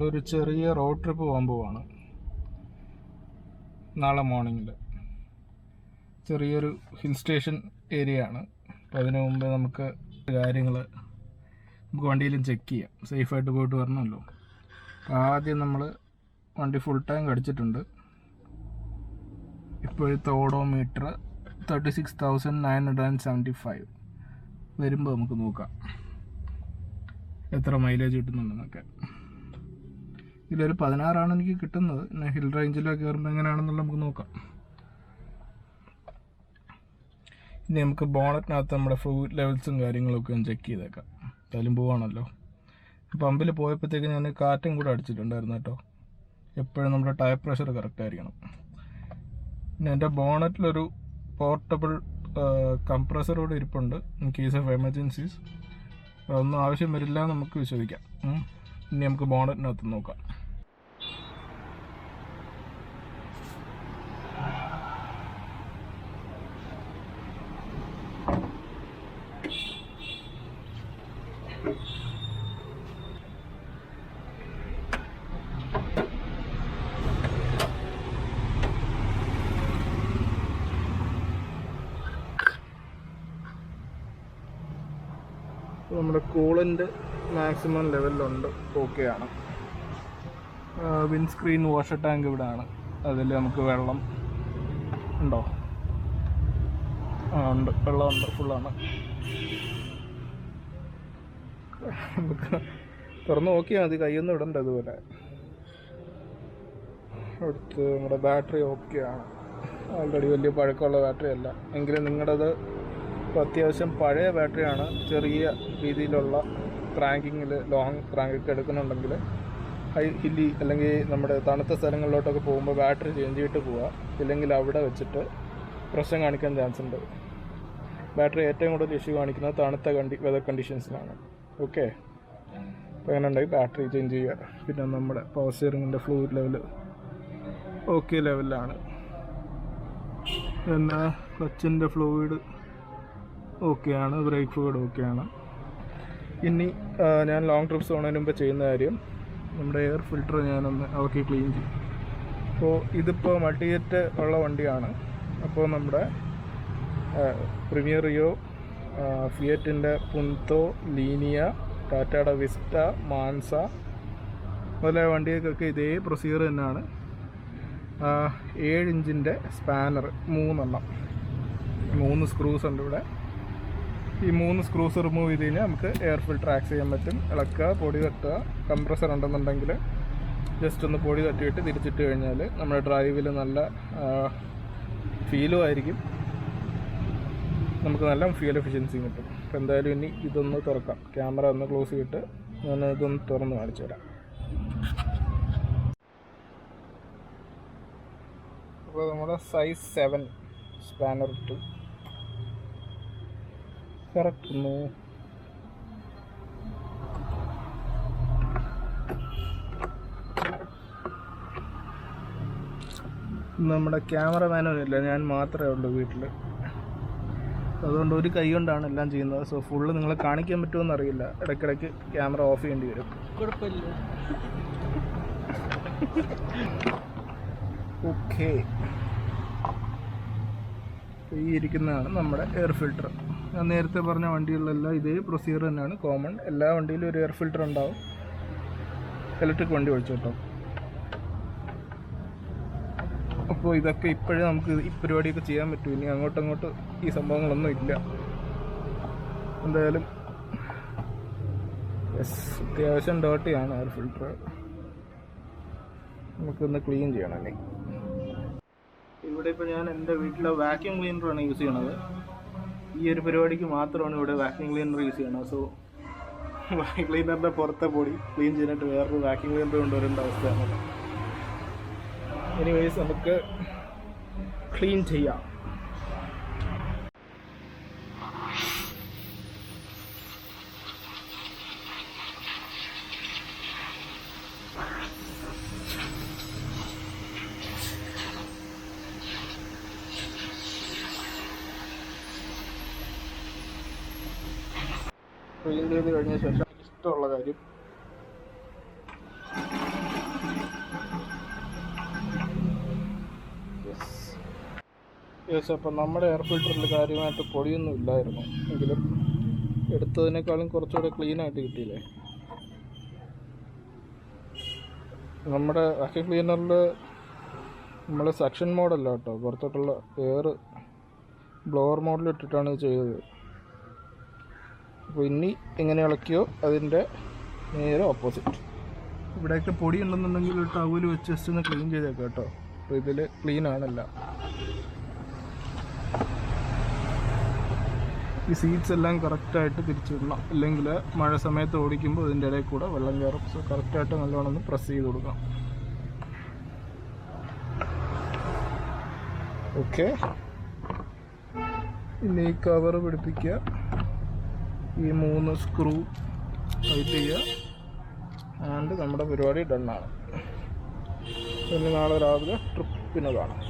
നമ്മളൊരു ചെറിയ road trip പോകാൻ പോവാണ് നാളെ മോർണിംഗിൽ. ചെറിയൊരു ഹിൽ സ്റ്റേഷൻ ഏരിയ ആണ്. അപ്പോൾ അതിനു മുമ്പ് നമുക്ക് കാര്യങ്ങൾ നമുക്ക് വണ്ടിയിലും ചെക്ക് ചെയ്യാം, സേഫായിട്ട് പോയിട്ട് വരണമല്ലോ. ആദ്യം നമ്മൾ വണ്ടി ഫുൾ ടാങ്ക് അടിച്ചിട്ടുണ്ട്. ഇപ്പോഴത്തെ ഓഡോമീറ്റർ 36,975. വരുമ്പോൾ നമുക്ക് നോക്കാം എത്ര മൈലേജ് കിട്ടുന്നുണ്ടെന്നൊക്കെ. ഇതിലൊരു 16 എനിക്ക് കിട്ടുന്നത്. പിന്നെ ഹിൽ റേഞ്ചിലൊക്കെ കയറുമ്പോൾ എങ്ങനെയാണെന്നുള്ള നമുക്ക് നോക്കാം. ഇനി നമുക്ക് ബോണറ്റിനകത്ത് നമ്മുടെ ഫ്ലൂയിഡ് ലെവൽസും കാര്യങ്ങളൊക്കെ ഒന്ന് ചെക്ക് ചെയ്തേക്കാം. എന്തായാലും പോവാണല്ലോ. പമ്പിൽ പോയപ്പോഴത്തേക്ക് ഞാൻ കാറ്റും കൂടെ അടിച്ചിട്ടുണ്ടായിരുന്നു കേട്ടോ. എപ്പോഴും നമ്മുടെ ടയർ പ്രഷർ കറക്റ്റ് ആയിരിക്കണം. പിന്നെ എൻ്റെ ബോണറ്റിലൊരു പോർട്ടബിൾ കംപ്രസർ കൂടെ ഇരിപ്പുണ്ട് ഇൻ കേസ് ഓഫ് എമർജൻസീസ്. അതൊന്നും ആവശ്യം വരില്ല എന്ന് നമുക്ക് വിശ്വസിക്കാം. ഇനി നമുക്ക് ബോണറ്റിനകത്ത് നോക്കാം. നമ്മുടെ കൂളൻ്റ് മാക്സിമം ലെവലിലുണ്ട്, ഓക്കെയാണ്. വിൻസ്ക്രീൻ വാഷർ ടാങ്ക് ഇവിടെ ആണ്. അതിൽ നമുക്ക് വെള്ളം ഉണ്ടോ? ഉണ്ട്, വെള്ളമുണ്ട്, ഫുള്ളാണ്. നമുക്ക് തുറന്ന് നോക്കിയാൽ മതി, കൈയൊന്നും ഇടണ്ട. അതുപോലെ അടുത്ത് നമ്മുടെ ബാറ്ററി ഓക്കെയാണ്. ഓൾറെഡി വലിയ പഴക്കമുള്ള ബാറ്ററി അല്ല എങ്കിലും നിങ്ങളുടേത് അത്യാവശ്യം പഴയ ബാറ്ററിയാണ്. ചെറിയ രീതിയിലുള്ള ക്രാങ്കിങ്ങിൽ ലോങ് ക്രാങ്കൊക്കെ എടുക്കുന്നുണ്ടെങ്കിൽ ഹൈ ഹില്ലി അല്ലെങ്കിൽ നമ്മുടെ തണുത്ത സ്ഥലങ്ങളിലോട്ടൊക്കെ പോകുമ്പോൾ ബാറ്ററി ചേഞ്ച് ചെയ്തിട്ട് പോവുക. ഇല്ലെങ്കിൽ അവിടെ വെച്ചിട്ട് പ്രശ്നം കാണിക്കാൻ ചാൻസ് ഉണ്ട്. ബാറ്ററി ഏറ്റവും കൂടുതൽ ഇഷ്യൂ കാണിക്കുന്നത് തണുത്ത വെതർ കണ്ടീഷൻസിലാണ്. ഓക്കെ, അപ്പോൾ അങ്ങനെ ഉണ്ടെങ്കിൽ ബാറ്ററി ചേഞ്ച് ചെയ്യുക. പിന്നെ നമ്മുടെ പവർ സ്റ്റിയറിങ്ങിൻ്റെ ഫ്ലൂയിഡ് ലെവൽ ഓക്കെ ലെവലിലാണ്. പിന്നെ ക്ലച്ചിൻ്റെ ഫ്ലൂയിഡ് ഓക്കെയാണ്, ബ്രേക്ക് ഫ്ലൂയിഡ് ഓക്കെയാണ്. ഇനി ഞാൻ ലോങ് ട്രിപ്സ് പോകുന്നതിന് മുമ്പ് ചെയ്യുന്ന കാര്യം, നമ്മുടെ എയർ ഫിൽറ്റർ ഞാനൊന്ന് അവർക്ക് ക്ലീൻ ചെയ്യും. അപ്പോൾ ഇതിപ്പോൾ മൾട്ടിജെറ്റ് ഉള്ള വണ്ടിയാണ്. അപ്പോൾ നമ്മുടെ പ്രീമിയറിയോ, ഫിയറ്റിൻ്റെ പുൻതോ, ലീനിയ, ടാറ്റയുടെ വിസ്റ്റ, മാൻസ അതുപോലെ വണ്ടികൾക്കൊക്കെ ഇതേ പ്രൊസീജിയർ തന്നെയാണ്. 7 ഇഞ്ചിൻ്റെ സ്പാനർ 3 സ്ക്രൂസ് ഉണ്ട് ഇവിടെ. ഈ 3 സ്ക്രൂസ് റിമൂവ് ചെയ്ത് കഴിഞ്ഞാൽ നമുക്ക് എയർ ഫിൽറ്റർ ആക്സ് ചെയ്യാൻ പറ്റും. ഇളക്കുക, പൊടി തട്ടുക. കംപ്രസർ ഉണ്ടെന്നുണ്ടെങ്കിൽ ജസ്റ്റ് ഒന്ന് പൊടി തട്ടിയിട്ട് തിരിച്ചിട്ട് കഴിഞ്ഞാൽ നമ്മുടെ ഡ്രൈവിൽ നല്ല ഫീലും ആയിരിക്കും, നമുക്ക് നല്ല ഫ്യൂൽ എഫിഷ്യൻസിയും കിട്ടും. അപ്പോൾ എന്തായാലും ഇനി ഇതൊന്ന് തുറക്കാം. ക്യാമറ ഒന്ന് ക്ലോസ് ചെയ്തിട്ട് ഞാൻ ഇതൊന്ന് തുറന്ന് കാണിച്ചു തരാം. അപ്പോൾ നമ്മുടെ സൈസ് 7 സ്പാനർ 2 കറക്റ്റുന്നു. നമ്മുടെ ക്യാമറമാനും ഇല്ല, ഞാൻ മാത്രമേ ഉള്ളൂ വീട്ടിൽ. അതുകൊണ്ട് ഒരു കൈ കൊണ്ടാണ് എല്ലാം ചെയ്യുന്നത്. സോ ഫുള്ള് നിങ്ങളെ കാണിക്കാൻ പറ്റുമെന്ന് അറിയില്ല. ഇടയ്ക്കിടയ്ക്ക് ക്യാമറ ഓഫ് ചെയ്യേണ്ടി വരും. കുഴപ്പമില്ല. ഓക്കെ, ഈ ഇരിക്കുന്നതാണ് നമ്മുടെ എയർ ഫിൽറ്റർ. ഞാൻ നേരത്തെ പറഞ്ഞ വണ്ടികളിലെല്ലാം ഇതേ പ്രൊസീജിയർ തന്നെയാണ് കോമൺ. എല്ലാ വണ്ടിയിലും ഒരു എയർ ഫിൽറ്റർ ഉണ്ടാവും. ഇലക്ട്രിക് വണ്ടി ഒഴിച്ചു കേട്ടോ. അപ്പോൾ ഇതൊക്കെ ഇപ്പോഴേ നമുക്ക് ഈ പരിപാടിയൊക്കെ ചെയ്യാൻ പറ്റും. ഇനി അങ്ങോട്ട് ഈ സംഭവങ്ങളൊന്നും ഇല്ല. എന്തായാലും അത്യാവശ്യം ഡേർട്ടിയാണ് എയർ ഫിൽറ്റർ. നമുക്കൊന്ന് ക്ലീൻ ചെയ്യണം. അല്ലേ, ഇവിടെ ഇപ്പോൾ ഞാൻ എൻ്റെ വീട്ടിലെ വാക്യൂം ക്ലീനറാണ് യൂസ് ചെയ്യണത്. ഈ ഒരു പരിപാടിക്ക് മാത്രമാണ് ഇവിടെ വാക്യൂം ക്ലീനർ യൂസ് ചെയ്യണത്. സോ വാക്യൂം ക്ലീനറിൻ്റെ പുറത്തെ പൊടി ക്ലീൻ ചെയ്യാനായിട്ട് വേറൊരു വാക്യൂം ക്ലീനർ കൊണ്ടുവരേണ്ട അവസ്ഥയാണ്. എനിവേസ് നമുക്ക് ക്ലീൻ ചെയ്യാം. ക്ലീൻ ചെയ്ത് കഴിഞ്ഞ ശേഷം ഇഷ്ടമുള്ള കാര്യം യെസ്, അപ്പം നമ്മുടെ എയർ ഫിൽറ്ററിൽ കാര്യമായിട്ട് പൊടിയൊന്നും ഇല്ലായിരുന്നു, എങ്കിലും എടുത്തതിനേക്കാളും കുറച്ചുകൂടെ ക്ലീനായിട്ട് കിട്ടിയില്ലേ. നമ്മുടെ വാക്യൂം ക്ലീനറിൽ നമ്മൾ സക്ഷൻ മോഡല്ല കേട്ടോ, പുറത്തോട്ടുള്ള എയർ ബ്ലോവർ മോഡൽ ഇട്ടിട്ടാണ് ഇത് ചെയ്തത്. അപ്പോൾ ഇനി എങ്ങനെ ഇളക്കിയോ അതിൻ്റെ നേരെ ഓപ്പോസിറ്റ്. ഇവിടെയൊക്കെ പൊടി ഉണ്ടെന്നുണ്ടെങ്കിൽ ഒരു ടവൽ വെച്ച് ജസ്റ്റ് ഒന്ന് ക്ലീൻ ചെയ്തേക്കാം കേട്ടോ. അപ്പോൾ ഇതിൽ ക്ലീൻ ആണല്ല. ഈ സീറ്റ്സ് എല്ലാം കറക്റ്റായിട്ട് തിരിച്ചിടണം, അല്ലെങ്കിൽ മഴ സമയത്ത് ഓടിക്കുമ്പോൾ ഇതിൻ്റെ ഇടയിൽ കൂടെ വെള്ളം കയറും. സോ കറക്റ്റായിട്ട് നല്ലോണം ഒന്ന് പ്രസ് ചെയ്ത് കൊടുക്കണം. ഓക്കെ, ഇനി ഈ കവർ പിടിപ്പിക്കുക, ഈ 3 സ്ക്രൂ ടൈറ്റ് ചെയ്യുക, ആൻഡ് നമ്മുടെ പരിപാടി ഡണ്ണാണ്. പിന്നെ നാളെ രാവിലെ ട്രിപ്പിന് കാണാം.